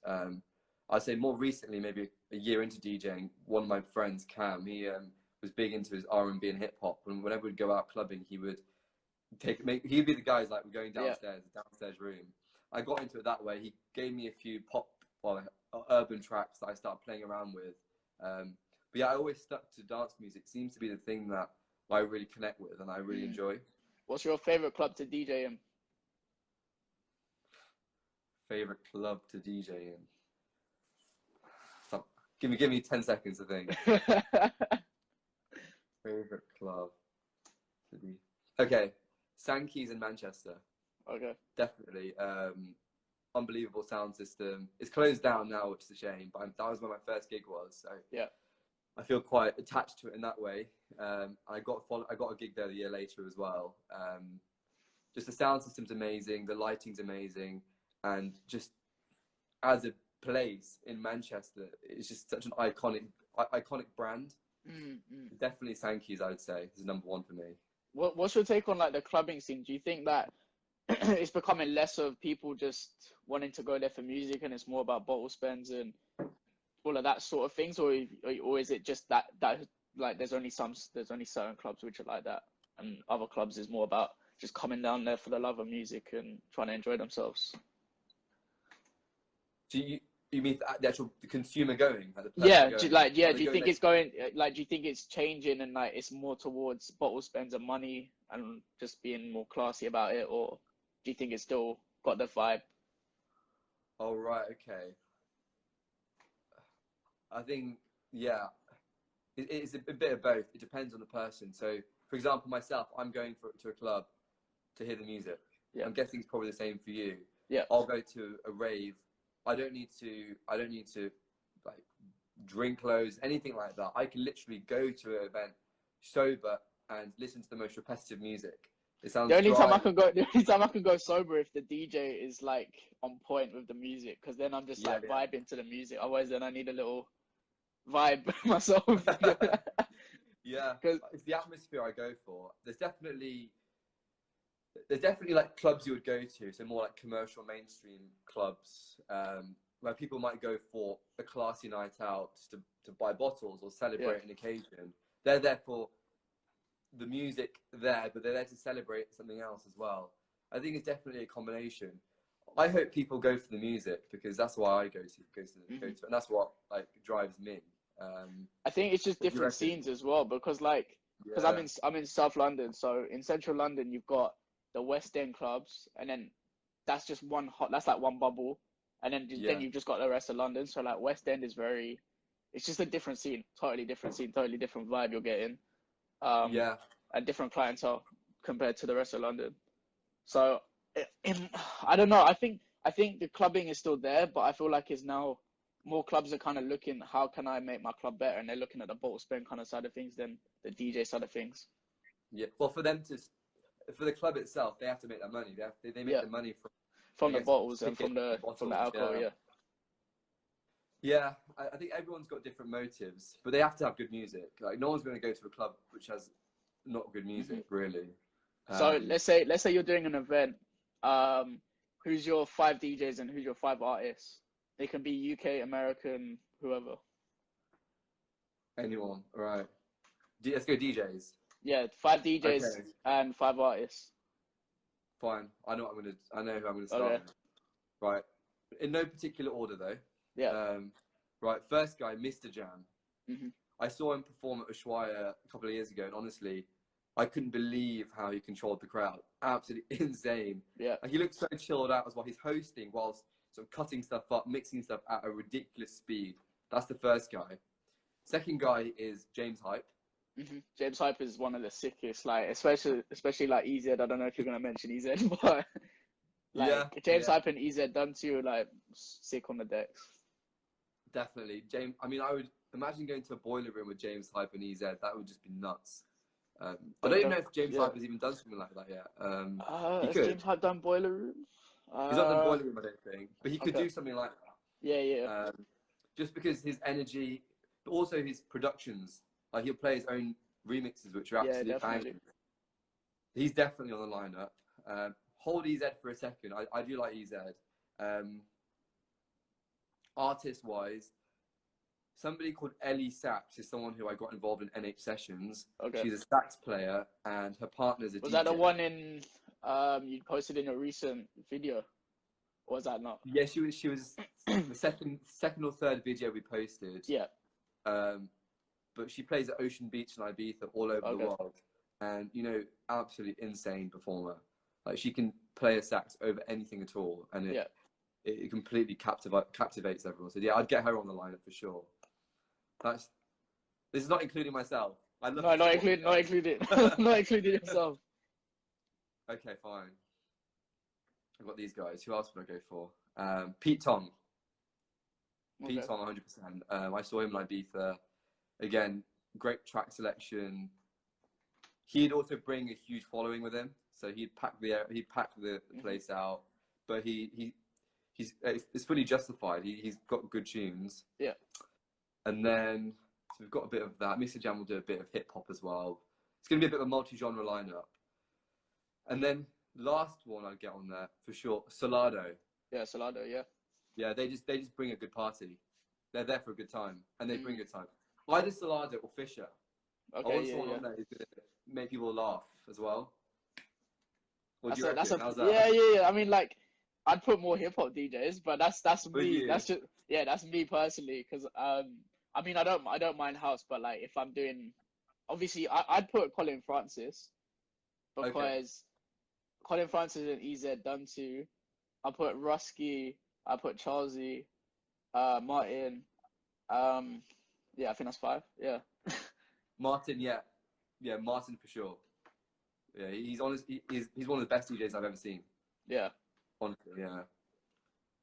I'd say more recently, maybe a year into DJing, one of my friends, Cam, he was big into his R&B and hip hop, and whenever we'd go out clubbing, he'd be the guys like, we're going downstairs, the downstairs room. I got into it that way. He gave me a few urban tracks that I started playing around with. But yeah, I always stuck to dance music. It seems to be the thing that I really connect with and I really enjoy. What's your favorite club to DJ in? Favorite club to DJ in? So, give me 10 seconds to think. Favorite club to DJ. Okay, Sankey's in Manchester. Okay. Definitely. Unbelievable sound system. It's closed down now, which is a shame, but that was where my first gig was. So yeah, I feel quite attached to it in that way. I got a gig there the year later as well. Just the sound system's amazing, the lighting's amazing, and just as a place in Manchester, it's just such an iconic brand. Definitely Sankey's, I would say, is number one for me. What's your take on like the clubbing scene? Do you think that it's becoming less of people just wanting to go there for music, and it's more about bottle spends and all of that sort of things, or is it just that like there's only certain clubs which are like that, and other clubs is more about just coming down there for the love of music and trying to enjoy themselves? Do you mean the consumer going? Yeah, do you think it's going, like, do you think it's changing and like it's more towards bottle spends and money and just being more classy about it, or do you think it's still got the vibe? Oh, right, okay. I think, yeah, it's a bit of both. It depends on the person. So, for example, myself, I'm going to a club to hear the music. Yeah. I'm guessing it's probably the same for you. Yeah. I'll go to a rave. I don't need to like drink loads, anything like that. I can literally go to an event sober and listen to the most repetitive music. It sounds the only time I can go sober if the DJ is like on point with the music, because then I'm just vibing to the music. Otherwise, then I need a little vibe myself. Yeah, because it's the atmosphere I go for. There's definitely like clubs you would go to, so more like commercial mainstream clubs, where people might go for a classy night out to buy bottles or celebrate an occasion. They're there for the music there, but they're there to celebrate something else as well. I think it's definitely a combination. I hope people go for the music because that's why I go to it, and that's what like drives me. I think it's just different scenes as well, because I'm in South London, so in Central London you've got the West End clubs, and then that's just that's like one bubble, and then you've just got the rest of London. So like West End is it's just a different scene, totally different vibe you're getting. And different clientele compared to the rest of London. So I don't know. I think the clubbing is still there, but I feel like it's now more clubs are kind of looking, how can I make my club better? And they're looking at the bottle spend kind of side of things than the DJ side of things. Yeah. Well, for the club itself, they have to make that money. They make the money from the bottles and from the alcohol. Yeah. Yeah, I think everyone's got different motives, but they have to have good music. Like no one's going to go to a club which has not good music, really. So let's say you're doing an event. Who's your 5 DJs and who's your 5 artists? They can be UK, American, whoever. Anyone, right? Let's go DJs. Yeah, 5 DJs and 5 artists. Fine. I know who I'm gonna start with. Right. In no particular order though. Yeah. Right. First guy, Mr. Jam. I saw him perform at Ushuaia a couple of years ago, and honestly, I couldn't believe how he controlled the crowd. Absolutely insane. Yeah. Like, he looked so chilled out as well. He's hosting whilst sort of cutting stuff up, mixing stuff at a ridiculous speed. That's the first guy. Second guy is James Hype. James Hype is one of the sickest, like especially like EZ. I don't know if you're gonna mention EZ, but like James Hype and EZ done too, like sick on the decks. Definitely, James. I mean, I would imagine going to a boiler room with James Hype and EZ. That would just be nuts. I don't even know if James Hype has even done something like that yet. He could. Has James Hype done boiler room? He's not done boiler room, I don't think, but he could do something like that. Yeah. Just because his energy, but also his productions. Like he'll play his own remixes, which are absolutely banging. He's definitely on the lineup. Hold EZ for a second. I do like EZ. Artist-wise, somebody called Ellie Sachs is someone who I got involved in NH sessions. Okay. She's a sax player, and her partner's a DJ. Was that the one in you posted in a recent video? Or was that not? Yeah, she was the second or third video we posted. Yeah. But she plays at Ocean Beach and Ibiza all over the world, and you know, absolutely insane performer. Like she can play a sax over anything at all, and it completely captivates everyone. So yeah, I'd get her on the lineup for sure. This is not including myself. Not including yourself. Okay, fine. I've got these guys. Who else would I go for? Pete Tong. Pete Tong, 100%. I saw him in Ibiza. Again, great track selection. He'd also bring a huge following with him, so he'd pack the place out. But it's fully justified. He's got good tunes. Yeah. And then so we've got a bit of that. Mr. Jam will do a bit of hip hop as well. It's going to be a bit of a multi-genre lineup. And then last one I'd get on there for sure, Solado. Yeah, Solado. Yeah. Yeah, they just bring a good party. They're there for a good time, and they bring a good time. Either Solado or Fisher. Okay, I want someone on there who's going to make people laugh as well. What do you reckon? How's that? Yeah. I mean, like, I'd put more hip hop DJs, but that's me. That's just that's me personally. Because I mean, I don't mind house, but like if I'm doing, obviously I'd put Colin Francis because Colin Francis and EZ done too. I put Rusky. I put Charlesy, Martin. Yeah, I think that's 5. Yeah. Martin, yeah, Martin for sure. Yeah, he's one of the best DJs I've ever seen. Yeah. Honestly, yeah.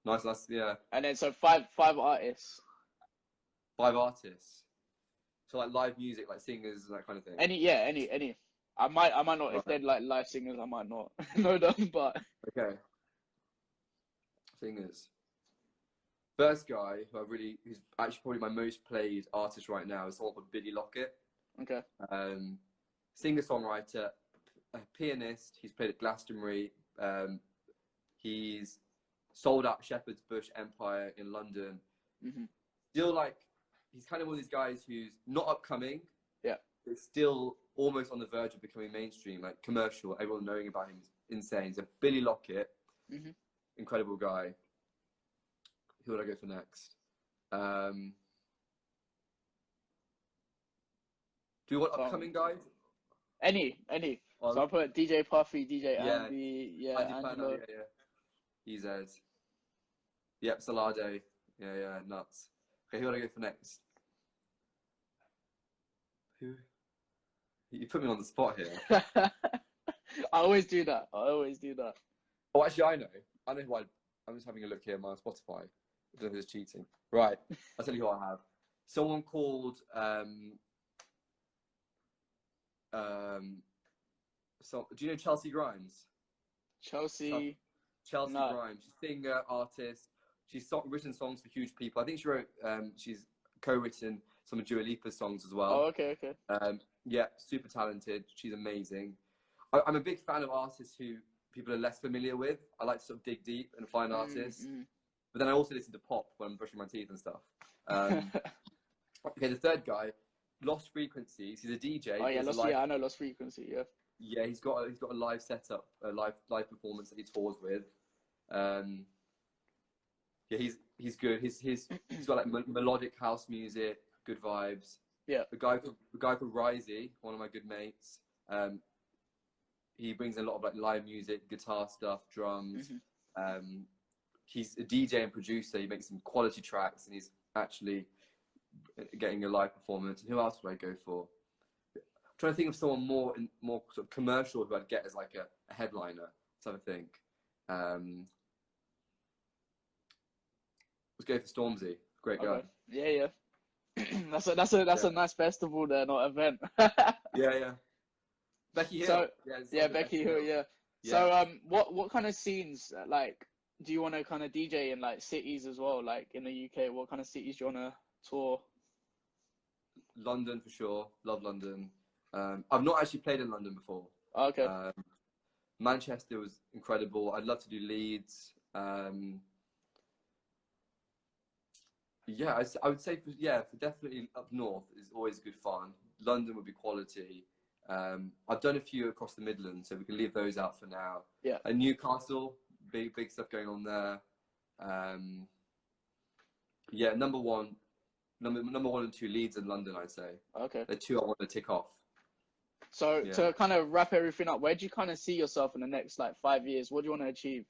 Nice, yeah. And then so 5 artists. 5 artists. So like live music, like singers and that kind of thing. Any. I might not if they're like live singers. I might not know them, but okay. Singers. First guy who's actually probably my most played artist right now is someone called Billy Lockett. Okay. Singer-songwriter, a pianist. He's played at Glastonbury. He's sold out Shepherd's Bush Empire in London. Mm-hmm. Still, like, he's kind of one of these guys who's not upcoming. Yeah. But still almost on the verge of becoming mainstream, like commercial. Everyone knowing about him is insane. So Billy Lockett, incredible guy. Who would I go for next? Do you want upcoming guys? Any. So I'll put DJ Puffy, DJ Andy, Angelo. Yeah. EZ. Yep, Solado. Yeah, nuts. Okay, who would I go for next? Who? You put me on the spot here. I always do that. Oh, actually, I know who I'm just having a look here on my Spotify. I don't know if it's cheating. Right, I'll tell you who I have. Someone called so do you know Chelsea Grimes? Chelsea Grimes. She's a singer, artist. She's written songs for huge people. I think she wrote she's co-written some of Dua Lipa's songs as well. Oh, okay. Yeah, super talented. She's amazing. I'm a big fan of artists who people are less familiar with. I like to sort of dig deep and find artists. But then I also listen to pop when I'm brushing my teeth and stuff. Okay, the third guy, Lost Frequencies. He's a DJ. Oh yeah, I know Lost Frequency. Yeah. Yeah, he's got a live setup, a live performance that he tours with. Yeah, he's good. He's got like melodic house music, good vibes. Yeah. The guy called Risey, one of my good mates. He brings a lot of like live music, guitar stuff, drums. He's a DJ and producer. He makes some quality tracks, and he's actually getting a live performance. And who else would I go for? I'm trying to think of someone more sort of commercial who I'd get as like a headliner. Let's have a think. Let's go for Stormzy. Great guy. Yeah. that's a nice festival there, not event. yeah. Becky Hill. So, Becky Hill. Yeah. So what kind of scenes like do you want to kind of DJ in like cities as well, like in the UK? What kind of cities do you want to tour? London for sure. Love London. I've not actually played in London before. Okay. Manchester was incredible. I'd love to do Leeds. Yeah, I would say for definitely up north is always good fun. London would be quality. I've done a few across the Midlands, so we can leave those out for now. Yeah. And Newcastle, big stuff going on there. Yeah, number one and two, Leeds and London, I'd say. Okay. The two I want to tick off. So to kind of wrap everything up, where do you kind of see yourself in the next like 5 years? What do you want to achieve?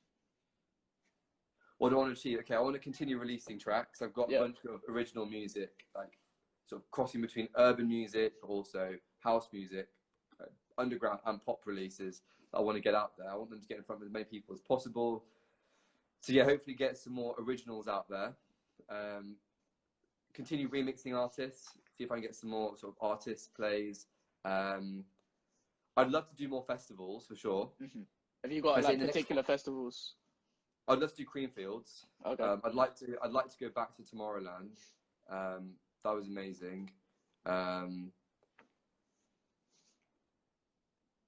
What do I want to achieve? Okay, I want to continue releasing tracks. I've got a bunch of original music, like sort of crossing between urban music, but also house music, underground and pop releases that I want to get out there. I want them to get in front of as many people as possible. So yeah, hopefully get some more originals out there. Continue remixing artists, see if I can get some more sort of artists, plays. I'd love to do more festivals for sure. Mm-hmm. Have you got like particular festivals? I'd love to do Creamfields. Okay. I'd like to go back to Tomorrowland. That was amazing.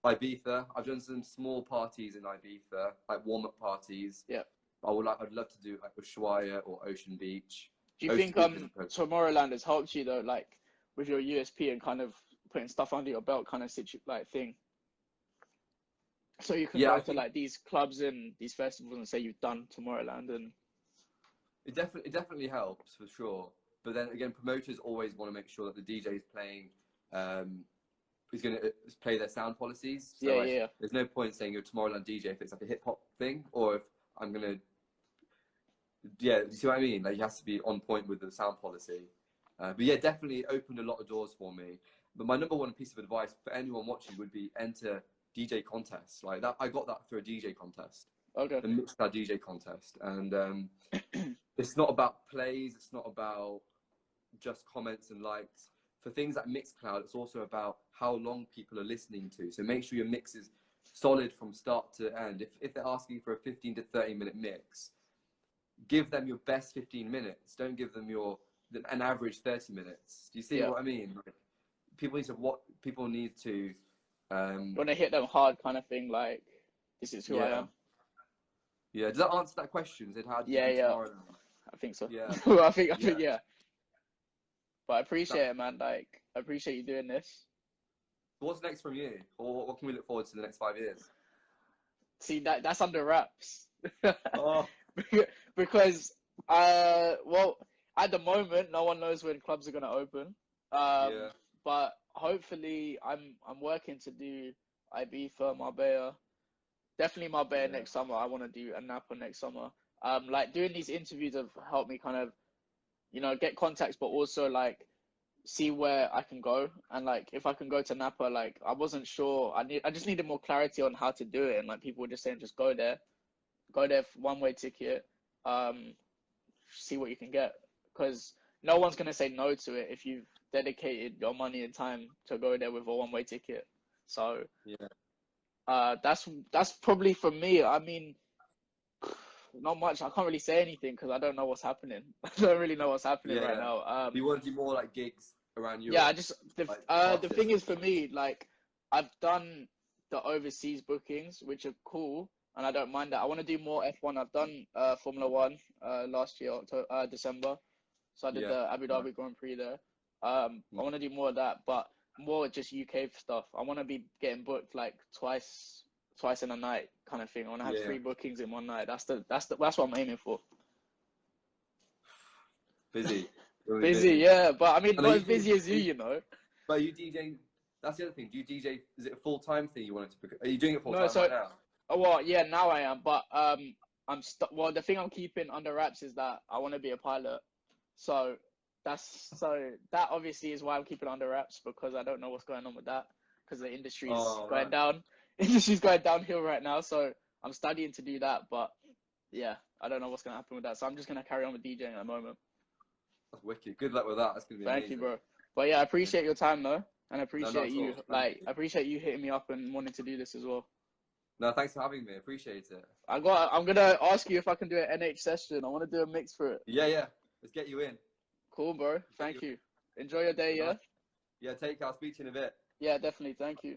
Ibiza. I've done some small parties in Ibiza, like warm-up parties. Yeah. I'd love to do like Ushuaia or Ocean Beach. Do you think Tomorrowland has helped you though, like with your USP and kind of putting stuff under your belt kind of thing? So you can go to like these clubs and these festivals and say you've done Tomorrowland, and it definitely helps for sure. But then again, promoters always want to make sure that the DJ is playing, is going to play their sound policies. So there's no point saying you're a Tomorrowland DJ if it's like a hip hop thing, or if I'm gonna, you see what I mean? Like, you have to be on point with the sound policy. But yeah, definitely opened a lot of doors for me. But my number one piece of advice for anyone watching would be enter DJ contests like that. I got that through a DJ contest. Okay. The Mixcloud DJ contest, and it's not about plays. It's not about just comments and likes. For things like Mixcloud, it's also about how long people are listening to. So make sure your mix is solid from start to end. If they're asking for a 15 to 30 minute mix, give them your best 15 minutes. Don't give them an average 30 minutes. Do you see what I mean? Like, people need to when they hit them hard kind of thing, like, this is who I am. Yeah, does that answer that question? Is it how I think so. Yeah. I think yeah. But I appreciate it, man. Like, I appreciate you doing this. What's next from you? Or what can we look forward to in the next 5 years? See, that's under wraps. Oh. Because well, at the moment no one knows when clubs are going to open. But hopefully I'm working to do Ibiza, Marbella. Definitely Marbella next summer. I want to do a Napa next summer. Like, doing these interviews have helped me kind of, get contacts, but also like see where I can go. And like, if I can go to Napa, like, I wasn't sure. I just needed more clarity on how to do it. And like, people were just saying, just go there for one-way ticket, see what you can get. Because no one's going to say no to it if you've dedicated your money and time to go there with a one-way ticket. So that's probably for me. I mean, not much. I can't really say anything because I don't know what's happening. I don't really know what's happening right now. You want to do more like gigs around Europe? Yeah, the thing is, for me, like, I've done the overseas bookings, which are cool, and I don't mind that. I want to do more F1. I've done Formula One last year, December. So I did the Abu Dhabi Grand Prix there. I want to do more of that, but more just UK stuff. I want to be getting booked like twice in a night kind of thing. I want to have 3 bookings in one night. That's what I'm aiming for. Busy. Really busy, yeah. But I mean, not as busy as you, But you DJ, that's the other thing. Do you DJ, is it a full-time thing you wanted to book? Are you doing it full-time right now? Oh, well, yeah, now I am. But the thing I'm keeping under wraps is that I want to be a pilot. So that obviously is why I'm keeping it under wraps, because I don't know what's going on with that, because the industry is going down. Industry's going downhill right now, so I'm studying to do that, but yeah, I don't know what's going to happen with that, so I'm just going to carry on with DJing at the moment. That's wicked. Good luck with that. That's going to be amazing. Thank you, bro. But yeah, I appreciate your time, though, and I appreciate you. I appreciate you hitting me up and wanting to do this as well. No, thanks for having me. I appreciate it. I'm going to ask you if I can do an NH session. I want to do a mix for it. Yeah. Let's get you in. Cool, bro. Thank you. Enjoy your day, yeah? Yeah, take care. I'll speak to you in a bit. Yeah, definitely. Thank you.